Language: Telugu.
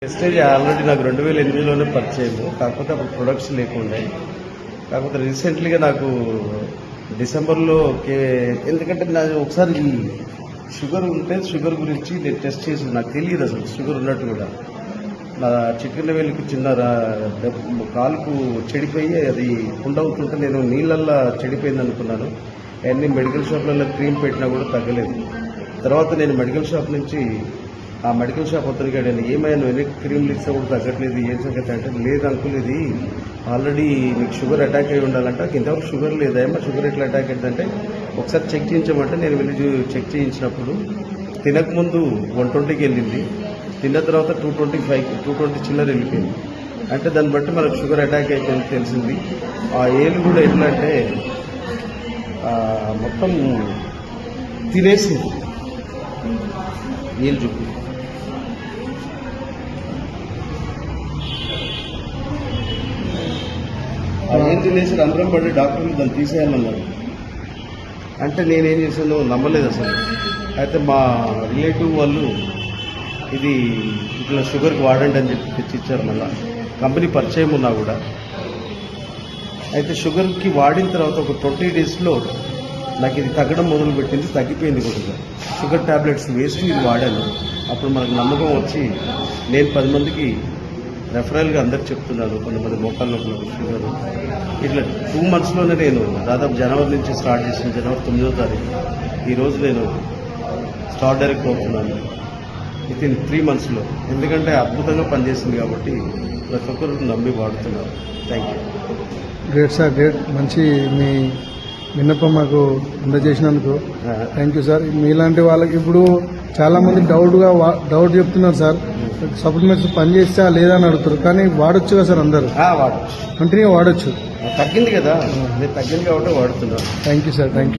ప్రెస్టేజ్ ఆల్రెడీ నాకు 2008లోనే పరిచయము. కాకపోతే అప్పుడు ప్రొడక్ట్స్ లేకుండే. కాకపోతే రీసెంట్లీగా నాకు డిసెంబర్లో ఎందుకంటే నాకు ఒకసారి ఈ షుగర్ ఉంటే షుగర్ గురించి నేను టెస్ట్ చేసి నాకు తెలియదు అసలు షుగర్ ఉన్నట్టు కూడా. నా చికెన్ వేలికి చిన్న కాలుకు చెడిపోయి అది కుండవుతుంటే నేను నీళ్ళల్లో చెడిపోయింది అనుకున్నాను. అన్ని మెడికల్ షాప్లలో క్రీమ్ పెట్టినా కూడా తగ్గలేదు. తర్వాత నేను మెడికల్ షాప్ నుంచి ఆ మెడికల్ షాప్ అతనికి అడిగాను, ఏమైనా ఎన్ని క్రీమ్లు ఇస్తే కూడా తగ్గట్లేదు, ఏం సంగతి అంటే, లేదు అంకుల్ ఇది ఆల్రెడీ మీకు షుగర్ అటాక్ అయి ఉండాలంటే ఇంతవరకు షుగర్ లేదా, మరి షుగర్ ఎట్లా అటాక్ అయిందంటే ఒకసారి చెక్ చేయించమంటే నేను వెళ్ళి చెక్ చేయించినప్పుడు తినకముందు 120కి వెళ్ళింది, తిన్న తర్వాత 220 చిల్లర వెళ్ళిపోయింది. అంటే దాన్ని బట్టి మనకు షుగర్ అటాక్ అయిపోయింది తెలిసింది. ఆ ఏలు కూడా ఎట్లా అంటే మొత్తం తినేసింది ఏలు చూపి. ఆ ఏం తినేసి రంధ్రం పడి డాక్టర్లు దాన్ని తీసేయాలన్నారు. అంటే నేనేం చేశాను నమ్మలేదు అసలు. అయితే మా రిలేటివ్ వాళ్ళు ఇది ఇట్లా షుగర్కి వాడండి అని చెప్పి తెచ్చిచ్చారు. మళ్ళీ కంపెనీ పరిచయం ఉన్నా కూడా. అయితే షుగర్కి వాడిన తర్వాత ఒక 20 డేస్లో నాకు ఇది తగ్గడం మొదలుపెట్టింది, తగ్గిపోయింది కూడా. షుగర్ ట్యాబ్లెట్స్ వేసి ఇది వాడాను. అప్పుడు మనకు నమ్మకం వచ్చి నేను 10 మందికి రెఫరల్గా అందరికి చెప్తున్నాను. కొంతమంది మోకాళ్ళ నొప్పులు షుగర్ ఇట్లా 2 monthsలోనే నేను దాదాపు జనవరి నుంచి స్టార్ట్ చేసిన జనవరి 9వ తారీఖు ఈరోజు నేను స్టార్ట్ డైరెక్ట్ అవుతున్నాను వితిన్ 3 monthsలో. ఎందుకంటే అద్భుతంగా పనిచేసింది కాబట్టి ప్రతి ఒక్కరు నమ్మి వాడుతున్నారు. Thank you. Great sir, great. మంచి మీ విన్నపం మాకు అందజేసినందుకు థ్యాంక్ యూ సార్. మీలాంటి వాళ్ళకి ఇప్పుడు చాలా మంది డౌట్ చెప్తున్నారు సార్, సప్లిమెంట్స్ పనిచేస్తా లేదా అని అడుగుతారు, కానీ వాడొచ్చు కదా సార్ అందరూ? వాడచ్చు, కంటిన్యూ వాడచ్చు. తగ్గింది కదా, నేను తగ్గింది కాబట్టి వాడుతున్నాను. Thank you sir, thank you.